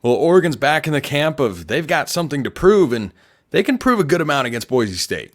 Well, Oregon's back in the camp of they've got something to prove, and they can prove a good amount against Boise State.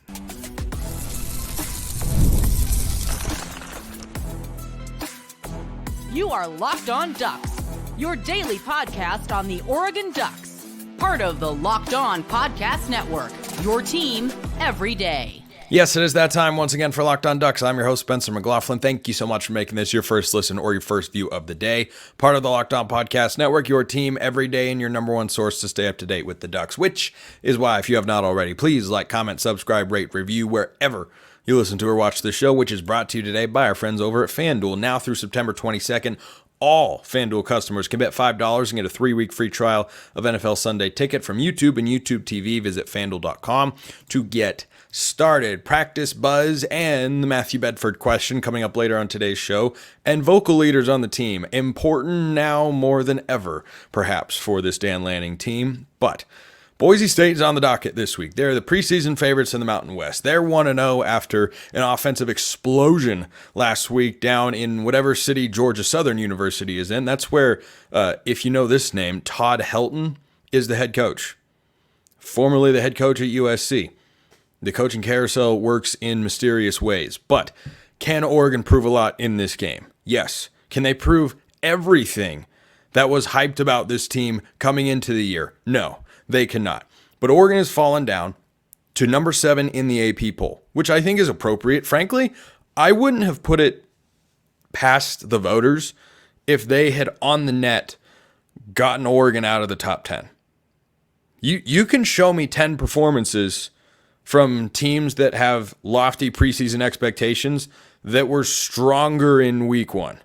You are Locked On Ducks, your daily podcast on the Oregon Ducks. Part of the Locked On Podcast Network, your team every day. Yes, it is that time once again for Locked On Ducks. I'm your host, Spencer McLaughlin. Thank you so much for making this your first listen or your first view of the day. Part of the Locked On Podcast Network, your team every day and your number one source to stay up to date with the Ducks, which is why, if you have not already, please like, comment, subscribe, rate, review wherever you listen to or watch the show, which is brought to you today by our friends over at FanDuel. Now through September 22nd, all FanDuel customers can bet $5 and get a 3-week free trial of NFL Sunday Ticket from YouTube and YouTube TV. Visit FanDuel.com to get started. Practice buzz and the Matthew Bedford question coming up later on today's show. And vocal leaders on the team. Important now more than ever, perhaps, for this Dan Lanning team. But Boise State is on the docket this week. They're the preseason favorites in the Mountain West. They're 1-0 after an offensive explosion last week down in whatever city Georgia Southern University is in. That's where, if you know this name, Todd Helton is the head coach. Formerly the head coach at USC. The coaching carousel works in mysterious ways. But can Oregon prove a lot in this game? Yes. Can they prove everything that was hyped about this team coming into the year? No. They cannot. But Oregon has fallen down to number 7 in the AP poll, which I think is appropriate. Frankly, I wouldn't have put it past the voters if they had on the net gotten Oregon out of the top 10. You can show me 10 performances from teams that have lofty preseason expectations that were stronger in week 1,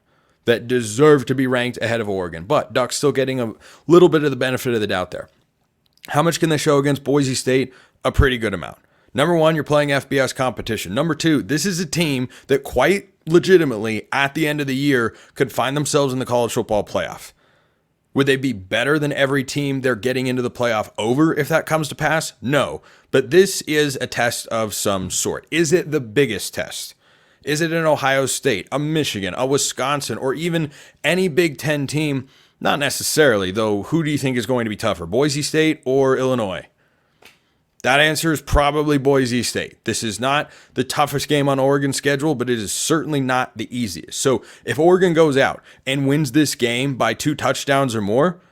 that deserve to be ranked ahead of Oregon. But Ducks still getting a little bit of the benefit of the doubt there. How much can they show against Boise State? A pretty good amount. Number 1, you're playing FBS competition. Number 2, this is a team that quite legitimately at the end of the year could find themselves in the college football playoff. Would they be better than every team they're getting into the playoff over if that comes to pass? No. But this is a test of some sort. Is it the biggest test? Is it an Ohio State, a Michigan, a Wisconsin, or even any Big Ten team? Not necessarily, though. Who do you think is going to be tougher, Boise State or Illinois? That answer is probably Boise State. This is not the toughest game on Oregon's schedule, but it is certainly not the easiest. So if Oregon goes out and wins this game by 2 touchdowns or more,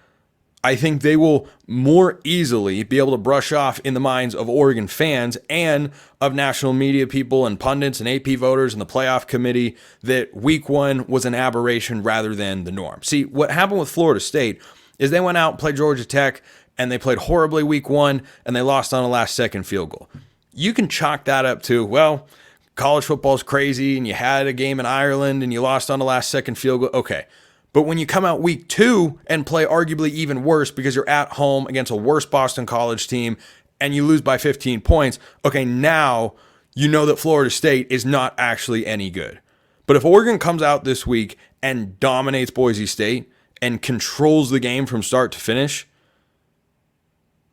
I think they will more easily be able to brush off in the minds of Oregon fans and of national media people and pundits and AP voters and the playoff committee that week 1 was an aberration rather than the norm. See, what happened with Florida State is they went out and played Georgia Tech and they played horribly week 1 and they lost on a last-second field goal. You can chalk that up to, well, college football's crazy and you had a game in Ireland and you lost on a last-second field goal. Okay. But when you come out week 2 and play arguably even worse because you're at home against a worse Boston College team and you lose by 15 points, okay, now you know that Florida State is not actually any good. But if Oregon comes out this week and dominates Boise State and controls the game from start to finish,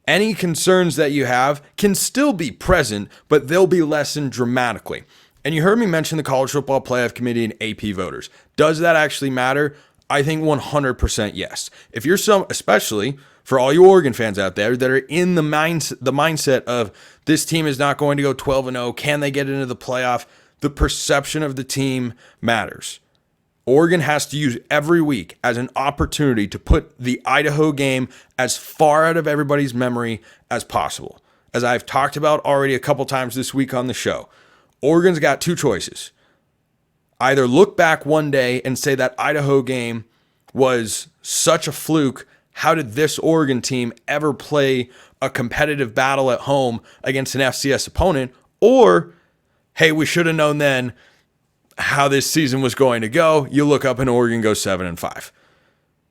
any concerns that you have can still be present, but they'll be lessened dramatically. And you heard me mention the College Football Playoff Committee and AP voters. Does that actually matter? I think 100% yes. If you're especially for all you Oregon fans out there that are in the mindset of this team is not going to go 12-0, can they get into the playoff? The perception of the team matters. Oregon has to use every week as an opportunity to put the Idaho game as far out of everybody's memory as possible. As I've talked about already a couple times this week on the show, Oregon's got 2 choices. Either look back one day and say that Idaho game was such a fluke. How did this Oregon team ever play a competitive battle at home against an FCS opponent? Or, hey, we should have known then how this season was going to go. You look up and Oregon goes 7-5.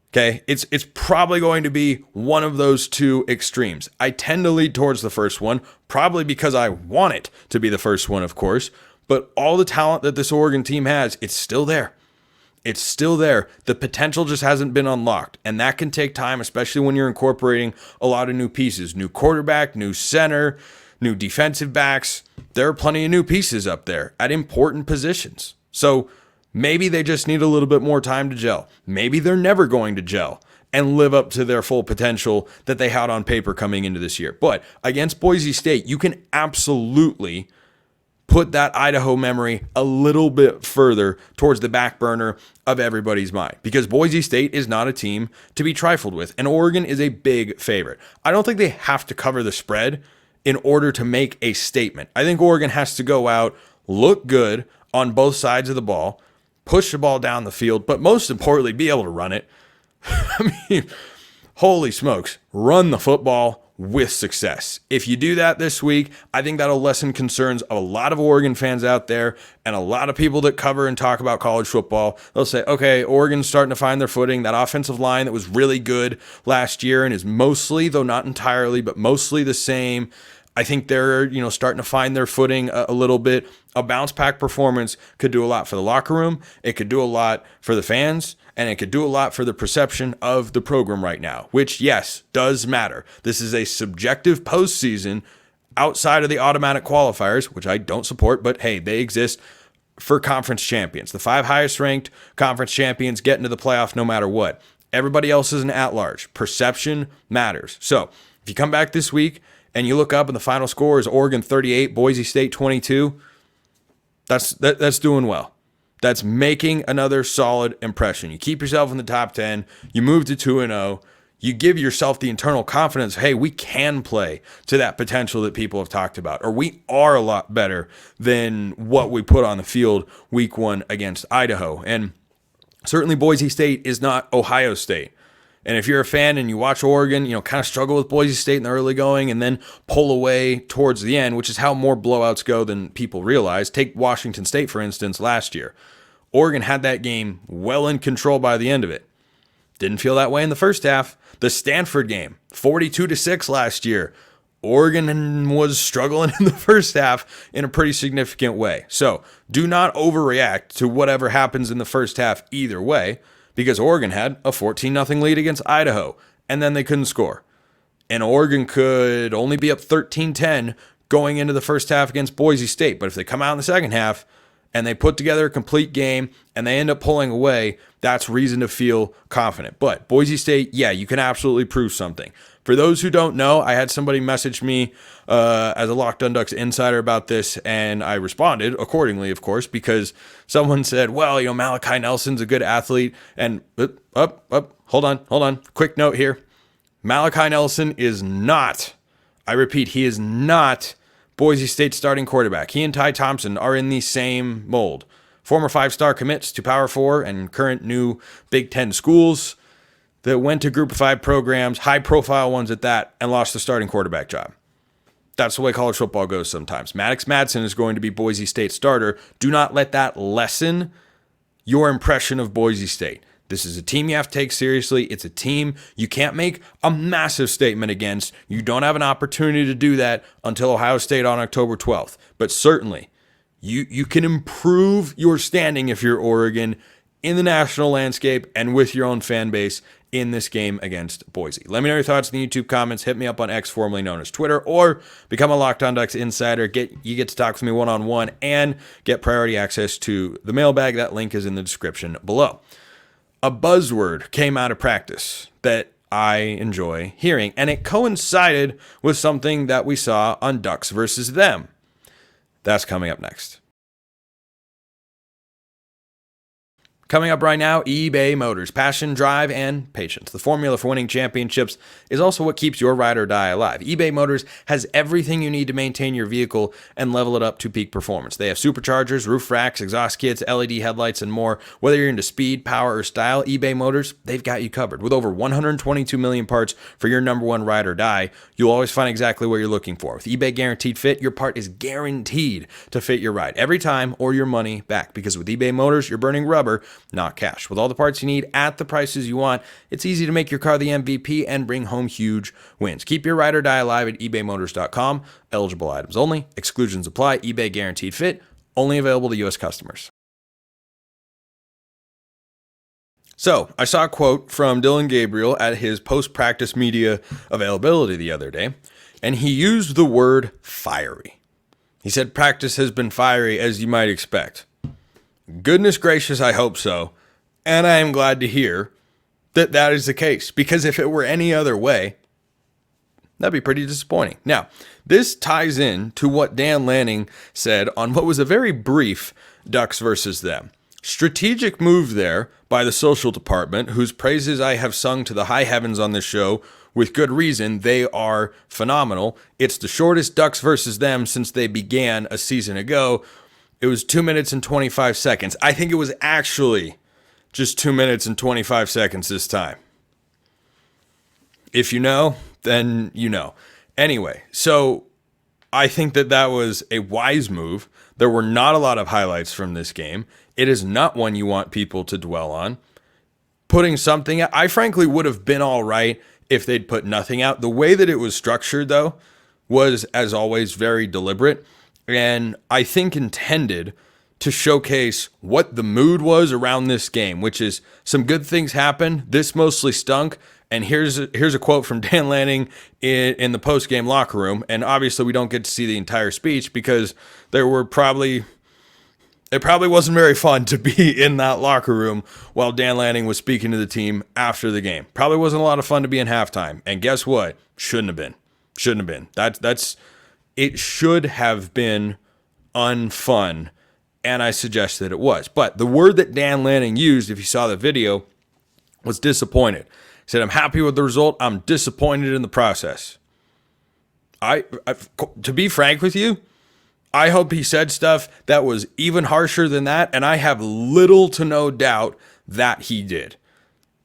Okay, it's probably going to be one of those 2 extremes. I tend to lead towards the first one, probably because I want it to be the first one, of course. But all the talent that this Oregon team has, it's still there. It's still there. The potential just hasn't been unlocked. And that can take time, especially when you're incorporating a lot of new pieces. New quarterback, new center, new defensive backs. There are plenty of new pieces up there at important positions. So maybe they just need a little bit more time to gel. Maybe they're never going to gel. and live up to their full potential that they had on paper coming into this year. But against Boise State, you can absolutely put that Idaho memory a little bit further towards the back burner of everybody's mind, because Boise State is not a team to be trifled with, and Oregon is a big favorite. I don't think they have to cover the spread in order to make a statement. I think Oregon has to go out, look good on both sides of the ball, push the ball down the field, but most importantly, be able to run it. I mean, holy smokes, run the football with success. If you do that this week, I think that'll lessen concerns of a lot of Oregon fans out there and a lot of people that cover and talk about college football. They'll say, okay, Oregon's starting to find their footing. That offensive line that was really good last year and is mostly, though not entirely, but mostly the same. I think they're, starting to find their footing a little bit. A bounce back performance could do a lot for the locker room. It could do a lot for the fans, and it could do a lot for the perception of the program right now, which, yes, does matter. This is a subjective postseason outside of the automatic qualifiers, which I don't support, but hey, they exist for conference champions. The 5 highest ranked conference champions get into the playoff no matter what. Everybody else is an at-large. Perception matters. So if you come back this week and you look up and the final score is Oregon 38, Boise State 22, that's doing well. That's making another solid impression. You keep yourself in the top 10. You move to 2-0. You give yourself the internal confidence, hey, we can play to that potential that people have talked about, or we are a lot better than what we put on the field week 1 against Idaho. And certainly Boise State is not Ohio State. And if you're a fan and you watch Oregon, kind of struggle with Boise State in the early going and then pull away towards the end, which is how more blowouts go than people realize. Take Washington State, for instance, last year. Oregon had that game well in control by the end of it. Didn't feel that way in the first half. The Stanford game, 42-6 last year. Oregon was struggling in the first half in a pretty significant way. So do not overreact to whatever happens in the first half either way, because Oregon had a 14-0 lead against Idaho, and then they couldn't score. And Oregon could only be up 13-10 going into the first half against Boise State. But if they come out in the second half and they put together a complete game and they end up pulling away, that's reason to feel confident. But Boise State, yeah, you can absolutely prove something. For those who don't know, I had somebody message me as a Locked On Ducks insider about this, and I responded accordingly, of course, because someone said, well, Malachi Nelson's a good athlete. And hold on. Quick note here. Malachi Nelson is not, I repeat, he is not Boise State's starting quarterback. He and Ty Thompson are in the same mold. Former 5-star commits to Power 4 and current new Big Ten schools that went to Group of 5 programs, high-profile ones at that, and lost the starting quarterback job. That's the way college football goes sometimes. Maddox Madsen is going to be Boise State's starter. Do not let that lessen your impression of Boise State. This is a team you have to take seriously. It's a team you can't make a massive statement against. You don't have an opportunity to do that until Ohio State on October 12th. But certainly, you can improve your standing if you're Oregon in the national landscape and with your own fan base in this game against Boise. Let me know your thoughts in the YouTube comments. Hit me up on X, formerly known as Twitter, or become a Locked On Ducks insider. You get to talk with me one-on-one and get priority access to the mailbag. That link is in the description below. A buzzword came out of practice that I enjoy hearing, and it coincided with something that we saw on Ducks versus Them. That's coming up next. Coming up right now, eBay Motors. Passion, drive, and patience. The formula for winning championships is also what keeps your ride or die alive. eBay Motors has everything you need to maintain your vehicle and level it up to peak performance. They have superchargers, roof racks, exhaust kits, LED headlights, and more. Whether you're into speed, power, or style, eBay Motors, they've got you covered. With over 122 million parts for your number one ride or die, you'll always find exactly what you're looking for. With eBay Guaranteed Fit, your part is guaranteed to fit your ride every time or your money back. Because with eBay Motors, you're burning rubber, not cash. With all the parts you need at the prices you want, it's easy to make your car the MVP and bring home huge wins. Keep your ride or die alive at ebaymotors.com. Eligible items only. Exclusions apply. eBay Guaranteed Fit. Only available to U.S. customers. So, I saw a quote from Dylan Gabriel at his post-practice media availability the other day, and he used the word fiery. He said, practice has been fiery, as you might expect. Goodness gracious, I hope so. And I am glad to hear that that is the case, because if it were any other way, that'd be pretty disappointing. Now, this ties in to what Dan Lanning said on what was a very brief Ducks versus them. Strategic move there by the social department, whose praises I have sung to the high heavens on this show with good reason. They are phenomenal. It's the shortest Ducks versus them since they began a season ago. It was 2 minutes and 25 seconds. I think it was actually just 2 minutes and 25 seconds this time. If you know, then you know. Anyway, so I think that that was a wise move. There were not a lot of highlights from this game. It is not one you want people to dwell on. Putting something out, I frankly would have been all right if they'd put nothing out. The way that it was structured, though, was, as always, very deliberate, and I think intended to showcase what the mood was around this game, which is some good things happened. This mostly stunk. And here's a quote from Dan Lanning in the post-game locker room. And obviously we don't get to see the entire speech because it probably wasn't very fun to be in that locker room while Dan Lanning was speaking to the team after the game. Probably wasn't a lot of fun to be in halftime. And guess what? Shouldn't have been. It should have been unfun. And I suggest that it was. But the word that Dan Lanning used, if you saw the video, was disappointed. He said, "I'm happy with the result. I'm disappointed in the process." To be frank with you, I hope he said stuff that was even harsher than that, and I have little to no doubt that he did.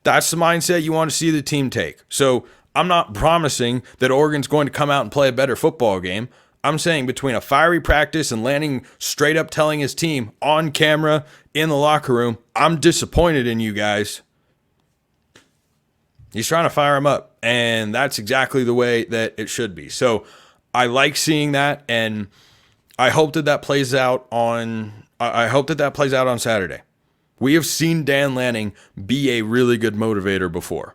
That's the mindset you want to see the team take. So I'm not promising that Oregon's going to come out and play a better football game. I'm saying between a fiery practice and Lanning straight up telling his team on camera in the locker room, "I'm disappointed in you guys." He's trying to fire him up, and that's exactly the way that it should be. So I like seeing that, and I hope that plays out on Saturday. We have seen Dan Lanning be a really good motivator before.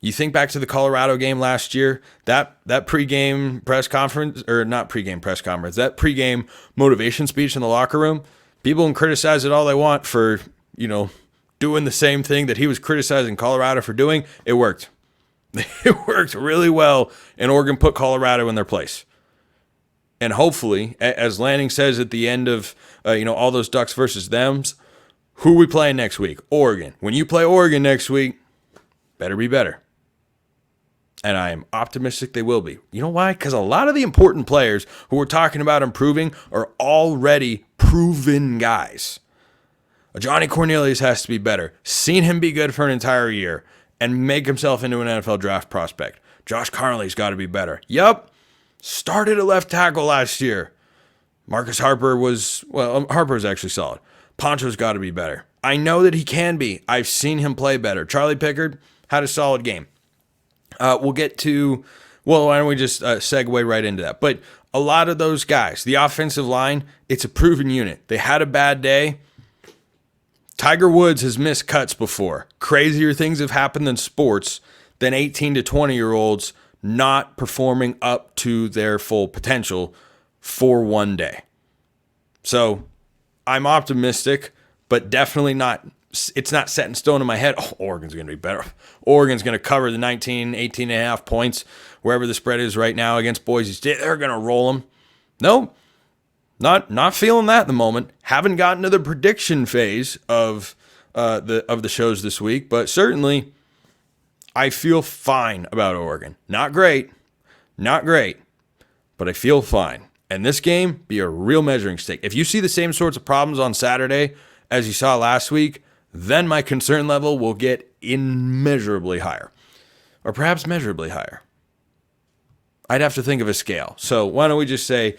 You think back to the Colorado game last year, that pregame press conference, or not pregame press conference, that pregame motivation speech in the locker room, people can criticize it all they want for, doing the same thing that he was criticizing Colorado for doing. It worked. It worked really well, and Oregon put Colorado in their place. And hopefully, as Lanning says at the end of all those Ducks versus thems, who are we playing next week? Oregon. When you play Oregon next week, better be better. And I am optimistic they will be. You know why? Because a lot of the important players who we're talking about improving are already proven guys. Johnny Cornelius has to be better. Seen him be good for an entire year and make himself into an NFL draft prospect. Josh Carnley's got to be better. Yup. Started at left tackle last year. Marcus Harper Harper's actually solid. Poncho's got to be better. I know that he can be. I've seen him play better. Charlie Pickard had a solid game. We'll get to, why don't we just segue right into that? But a lot of those guys, the offensive line, it's a proven unit. They had a bad day. Tiger Woods has missed cuts before. Crazier things have happened in sports than 18 to 20-year-olds not performing up to their full potential for one day. So I'm optimistic, but definitely it's not set in stone in my head. Oh, Oregon's going to be better. Oregon's going to cover the 18 and a half points, wherever the spread is right now against Boise State. They're going to roll them. No, not feeling that at the moment. Haven't gotten to the prediction phase of the shows this week, but certainly I feel fine about Oregon. Not great, but I feel fine. And this game be a real measuring stick. If you see the same sorts of problems on Saturday as you saw last week, then my concern level will get immeasurably higher, or perhaps measurably higher. I'd have to think of a scale. So why don't we just say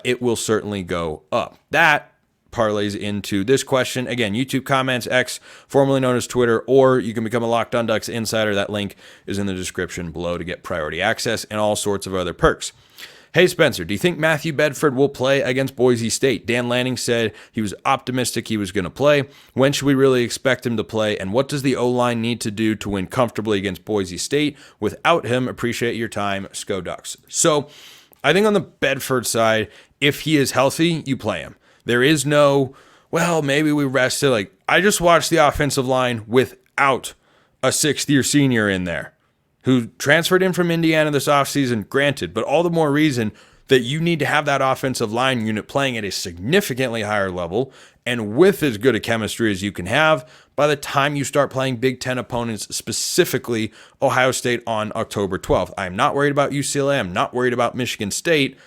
it will certainly go up. That parlays into this question. Again, YouTube comments, X, formerly known as Twitter, or you can become a Locked On Ducks insider. That link is in the description below to get priority access and all sorts of other perks. Hey, Spencer, do you think Matthew Bedford will play against Boise State? Dan Lanning said he was optimistic he was going to play. When should we really expect him to play? And what does the O-line need to do to win comfortably against Boise State without him? Appreciate your time, Sco Ducks. So I think on the Bedford side, if he is healthy, you play him. There is no, maybe we rested. I just watched the offensive line without without a sixth-year senior in there who transferred in from Indiana this offseason, granted, but all the more reason that you need to have that offensive line unit playing at a significantly higher level and with as good a chemistry as you can have by the time you start playing Big Ten opponents, specifically Ohio State on October 12th. I'm not worried about UCLA. I'm not worried about Michigan State,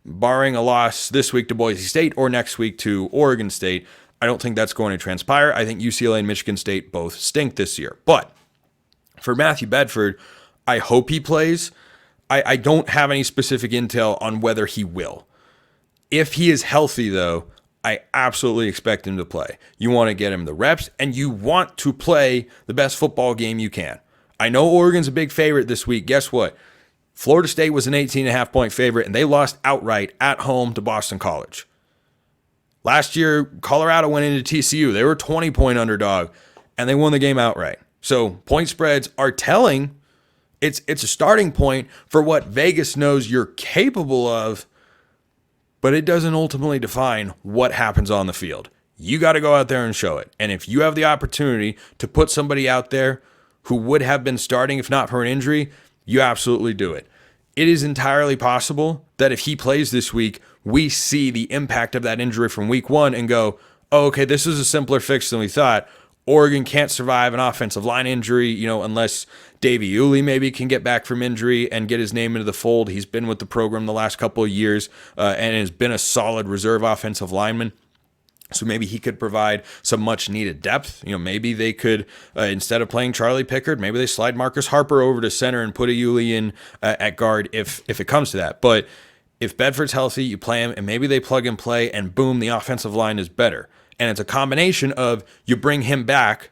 barring a loss this week to Boise State or next week to Oregon State. I don't think that's going to transpire. I think UCLA and Michigan State both stink this year. But for Matthew Bedford, I hope he plays. I don't have any specific intel on whether he will. If he is healthy, though, I absolutely expect him to play. You want to get him the reps, and you want to play the best football game you can. I know Oregon's a big favorite this week. Guess what? Florida State was an 18.5-point favorite, and they lost outright at home to Boston College. Last year, Colorado went into TCU. They were a 20-point underdog, and they won the game outright. So point spreads are telling. It's a starting point for what Vegas knows you're capable of, but it doesn't ultimately define what happens on the field. You got to go out there and show it. And if you have the opportunity to put somebody out there who would have been starting if not for an injury, you absolutely do it. It is entirely possible that if he plays this week, we see the impact of that injury from week one and go, oh, okay, this is a simpler fix than we thought. Oregon can't survive an offensive line injury, unless Davey Uli maybe can get back from injury and get his name into the fold. He's been with the program the last couple of years and has been a solid reserve offensive lineman. So maybe he could provide some much needed depth. Maybe they could, instead of playing Charlie Pickard, maybe they slide Marcus Harper over to center and put a Uli in at guard if it comes to that. But if Bedford's healthy, you play him and maybe they plug and play and boom, the offensive line is better. And it's a combination of you bring him back,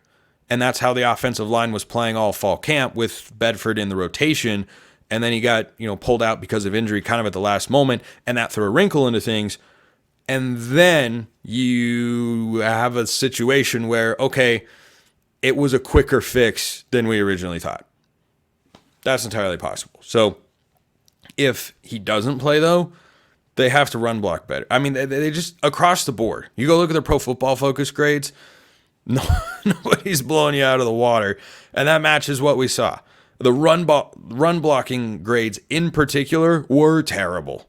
and that's how the offensive line was playing all fall camp with Bedford in the rotation, and then he got pulled out because of injury kind of at the last moment, and that threw a wrinkle into things. And then you have a situation where, okay, it was a quicker fix than we originally thought. That's entirely possible. So if he doesn't play, though, they have to run block better. I mean, they just, across the board. You go look at their Pro Football Focus grades, nobody's blowing you out of the water, and that matches what we saw. The run blocking grades in particular were terrible.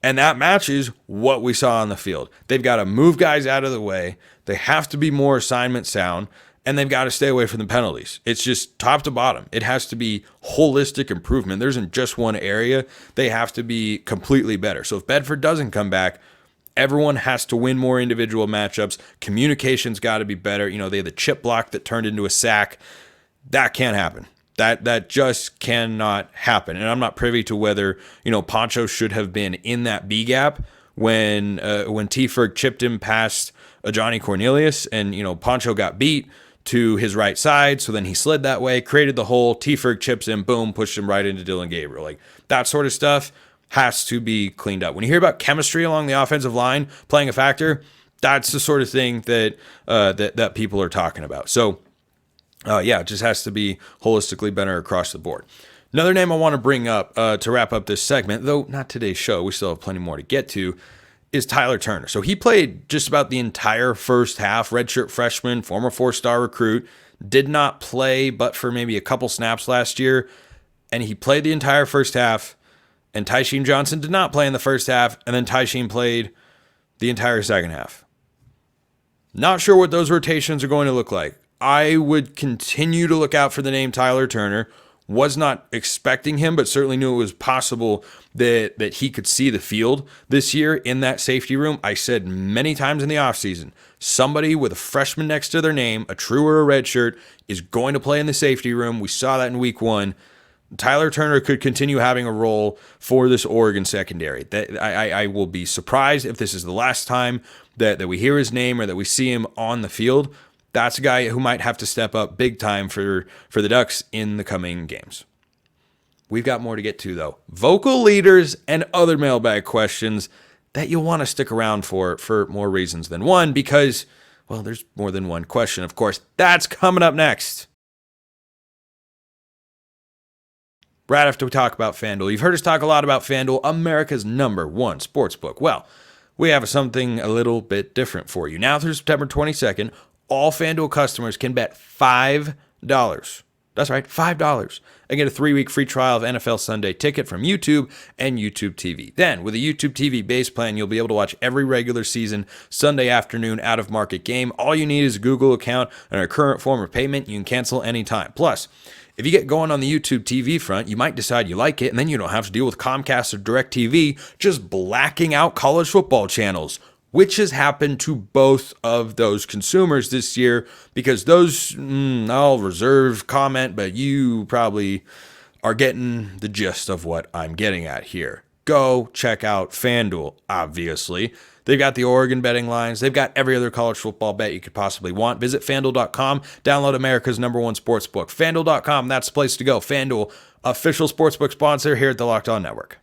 And that matches what we saw on the field. They've got to move guys out of the way. They have to be more assignment sound, and they've got to stay away from the penalties. It's just top to bottom. It has to be holistic improvement. There isn't just one area. They have to be completely better. So if Bedford doesn't come back, everyone has to win more individual matchups. Communication's got to be better. They had the chip block that turned into a sack. That can't happen. That just cannot happen. And I'm not privy to whether, Poncho should have been in that B gap when T. Ferg chipped him past Johnny Cornelius and, Poncho got beat to his right side. So then he slid that way, created the hole. T. Ferg chips him, boom, pushed him right into Dylan Gabriel. Like that sort of stuff has to be cleaned up. When you hear about chemistry along the offensive line playing a factor, that's the sort of thing that that people are talking about. So, it just has to be holistically better across the board. Another name I want to bring up to wrap up this segment, though not today's show, we still have plenty more to get to, is Tyler Turner. So he played just about the entire first half, redshirt freshman, former 4-star recruit, did not play but for maybe a couple snaps last year, and he played the entire first half, and Tysheen Johnson did not play in the first half, and then Tysheen played the entire second half. Not sure what those rotations are going to look like. I would continue to look out for the name Tyler Turner. Was not expecting him, but certainly knew it was possible that he could see the field this year in that safety room. I said many times in the offseason, somebody with a freshman next to their name, a true or a red shirt, is going to play in the safety room. We saw that in week one. Tyler Turner could continue having a role for this Oregon secondary. I will be surprised if this is the last time that we hear his name or that we see him on the field. That's a guy who might have to step up big time for the Ducks in the coming games. We've got more to get to, though. Vocal leaders and other mailbag questions that you'll want to stick around for more reasons than one, because, well, there's more than one question, of course. That's coming up next. Right after we talk about FanDuel. You've heard us talk a lot about FanDuel, America's #1 sportsbook. Well, we have something a little bit different for you. Now through September 22nd, all FanDuel customers can bet $5. That's right, $5. And get a 3-week free trial of NFL Sunday Ticket from YouTube and YouTube TV. Then, with a YouTube TV base plan, you'll be able to watch every regular season Sunday afternoon out-of-market game. All you need is a Google account and a current form of payment. You can cancel anytime. Plus, if you get going on the YouTube TV front, you might decide you like it, and then you don't have to deal with Comcast or DirecTV just blacking out college football channels, which has happened to both of those consumers this year, because those, I'll reserve comment, but you probably are getting the gist of what I'm getting at here. Go check out FanDuel, obviously. They've got the Oregon betting lines. They've got every other college football bet you could possibly want. Visit FanDuel.com. Download America's #1 sportsbook. FanDuel.com, that's the place to go. FanDuel, official sportsbook sponsor here at the Locked On Network.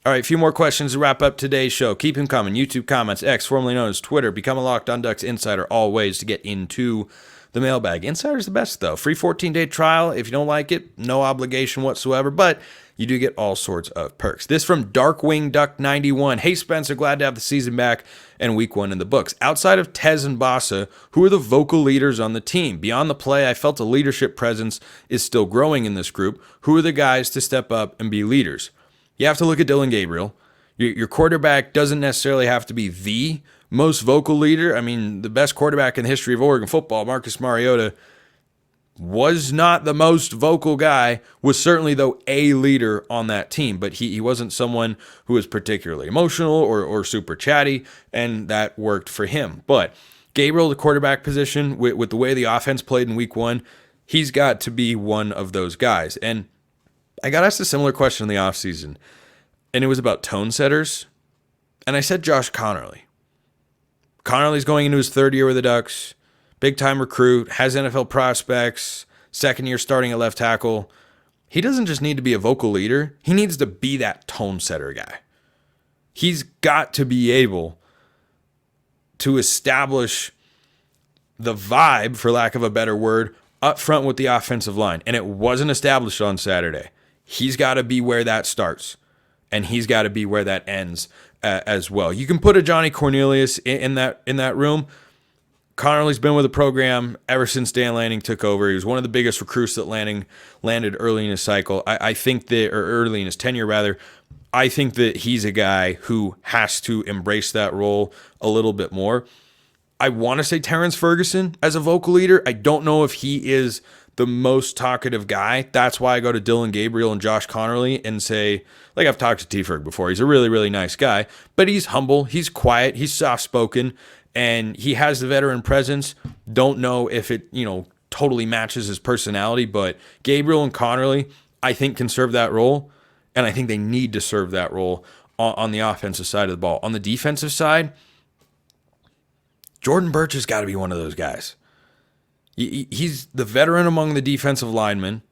All right, a few more questions to wrap up today's show. Keep them coming. YouTube comments, X, formerly known as Twitter. Become a Locked On Ducks insider, all ways to get into the mailbag. Insider's the best, though. Free 14-day trial. If you don't like it, no obligation whatsoever, but you do get all sorts of perks. This from Darkwing Duck 91. Hey, Spencer, glad to have the season back and week 1 in the books. Outside of Tez and Bassa, who are the vocal leaders on the team? Beyond the play, I felt a leadership presence is still growing in this group. Who are the guys to step up and be leaders? You have to look at Dylan Gabriel. Your quarterback doesn't necessarily have to be the most vocal leader. I mean, the best quarterback in the history of Oregon football, Marcus Mariota, was not the most vocal guy, was certainly, though, a leader on that team, but he wasn't someone who was particularly emotional or super chatty, and that worked for him. But Gabriel, the quarterback position, with the way the offense played in week 1, he's got to be one of those guys. And I got asked a similar question in the offseason, and it was about tone setters, and I said Josh Connerly. Connerly's going into his 3rd year with the Ducks, big-time recruit, has NFL prospects, 2nd year starting at left tackle. He doesn't just need to be a vocal leader. He needs to be that tone setter guy. He's got to be able to establish the vibe, for lack of a better word, up front with the offensive line, and it wasn't established on Saturday. He's got to be where that starts, and he's got to be where that ends as well. You can put a Johnny Cornelius in that room. Connerly's been with the program ever since Dan Lanning took over. He was one of the biggest recruits that Lanning landed early in his cycle. I think that, or early in his tenure rather, I think that he's a guy who has to embrace that role a little bit more. I want to say Terrence Ferguson as a vocal leader. I don't know if he is the most talkative guy. That's why I go to Dylan Gabriel and Josh Connerly and say, like, I've talked to T-Ferg before. He's a really, really nice guy, but he's humble, he's quiet, he's soft-spoken, and he has the veteran presence. Don't know if it, totally matches his personality, but Gabriel and Connerly, I think, can serve that role, and I think they need to serve that role on the offensive side of the ball. On the defensive side, Jordan Burch has got to be one of those guys. He's the veteran among the defensive linemen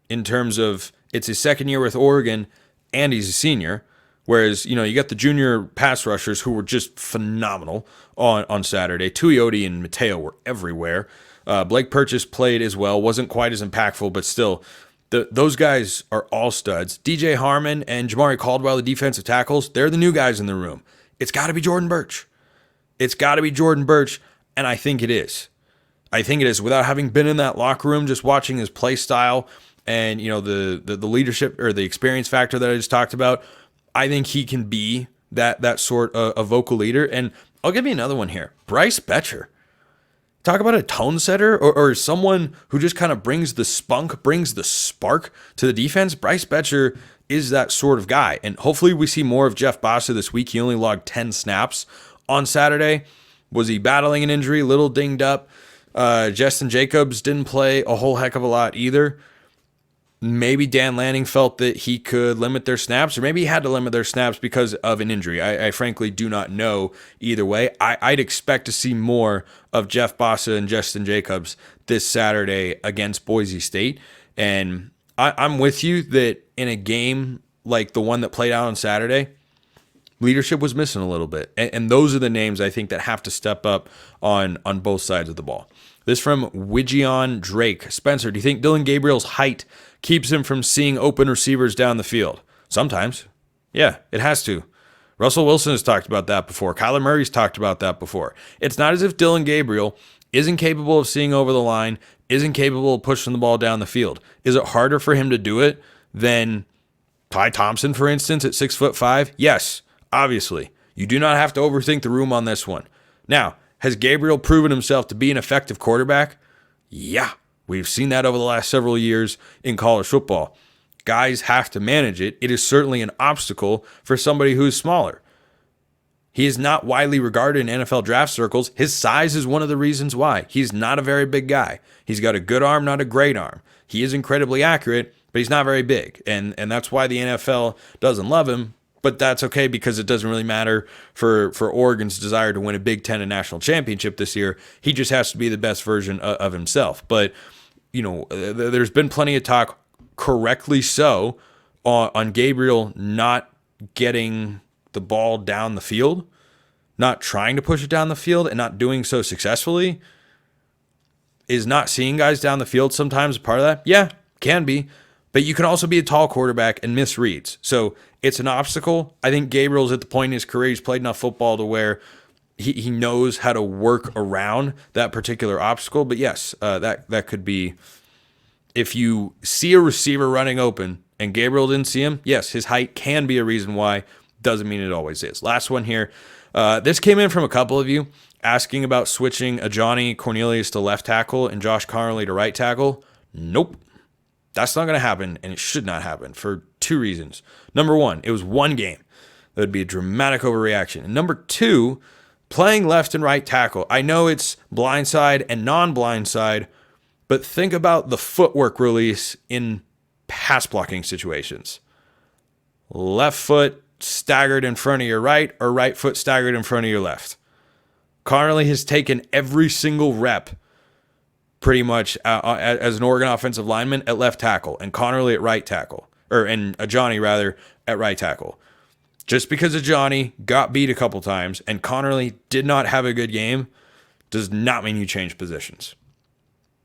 in terms of it's his 2nd year with Oregon and he's a senior. Whereas, you got the junior pass rushers who were just phenomenal on Saturday. Tuioti and Mateo were everywhere. Blake Purchase played as well. Wasn't quite as impactful, but still, those guys are all studs. DJ Harmon and Jamari Caldwell, the defensive tackles, they're the new guys in the room. It's got to be Jordan Burch. It's got to be Jordan Burch, and I think it is. Without having been in that locker room, just watching his play style and, the leadership or the experience factor that I just talked about, I think he can be that sort of vocal leader. And I'll give you another one here. Bryce Betcher. Talk about a tone setter or someone who just kind of brings the spunk, brings the spark to the defense. Bryce Betcher is that sort of guy. And hopefully we see more of Jeff Bassa this week. He only logged 10 snaps on Saturday. Was he battling an injury? A little dinged up. Justin Jacobs didn't play a whole heck of a lot either. Maybe Dan Lanning felt that he could limit their snaps, or maybe he had to limit their snaps because of an injury. I frankly do not know either way. I'd expect to see more of Jeff Bassa and Justin Jacobs this Saturday against Boise State. And I'm with you that in a game like the one that played out on Saturday, leadership was missing a little bit. And those are the names I think that have to step up on both sides of the ball. This from Wigion Drake. Spencer, do you think Dylan Gabriel's height keeps him from seeing open receivers down the field? Sometimes. Yeah, it has to. Russell Wilson has talked about that before. Kyler Murray's talked about that before. It's not as if Dylan Gabriel isn't capable of seeing over the line, isn't capable of pushing the ball down the field. Is it harder for him to do it than Ty Thompson, for instance, at 6'5"? Yes, obviously. You do not have to overthink the room on this one. Now, has Gabriel proven himself to be an effective quarterback? Yeah, we've seen that over the last several years in college football. Guys have to manage it. It is certainly an obstacle for somebody who is smaller. He is not widely regarded in NFL draft circles. His size is one of the reasons why. He's not a very big guy. He's got a good arm, not a great arm. He is incredibly accurate, but he's not very big. And that's why the NFL doesn't love him. But that's okay because it doesn't really matter for Oregon's desire to win a Big Ten and national championship this year. He just has to be the best version of himself. But, there's been plenty of talk, correctly so, on Gabriel not getting the ball down the field, not trying to push it down the field and not doing so successfully. Is not seeing guys down the field sometimes a part of that? Yeah, can be. But you can also be a tall quarterback and miss reads. So it's an obstacle. I think Gabriel's at the point in his career, he's played enough football to where he knows how to work around that particular obstacle. But yes, that could be, if you see a receiver running open and Gabriel didn't see him, yes, his height can be a reason why. Doesn't mean it always is. Last one here. This came in from a couple of you asking about switching a Johnny Cornelius to left tackle and Josh Connerly to right tackle. Nope. That's not going to happen, and it should not happen for two reasons. Number one, it was one game. That would be a dramatic overreaction. And number two, playing left and right tackle. I know it's blindside and non-blindside, but think about the footwork release in pass blocking situations. Left foot staggered in front of your right, or right foot staggered in front of your left. Connerly has taken every single rep pretty much as an Oregon offensive lineman at left tackle, and Connerly at right tackle, and Johnny rather at right tackle. Just because Johnny got beat a couple times and Connerly did not have a good game does not mean you change positions.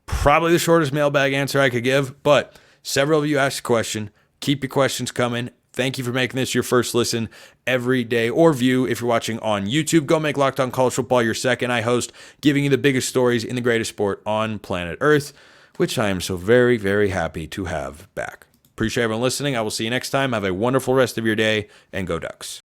Probably the shortest mailbag answer I could give, but several of you asked a question. Keep your questions coming. Thank you for making this your first listen every day, or view if you're watching on YouTube. Go make Locked On College Football your second. I host giving you the biggest stories in the greatest sport on planet Earth, which I am so very, very happy to have back. Appreciate everyone listening. I will see you next time. Have a wonderful rest of your day, and go Ducks.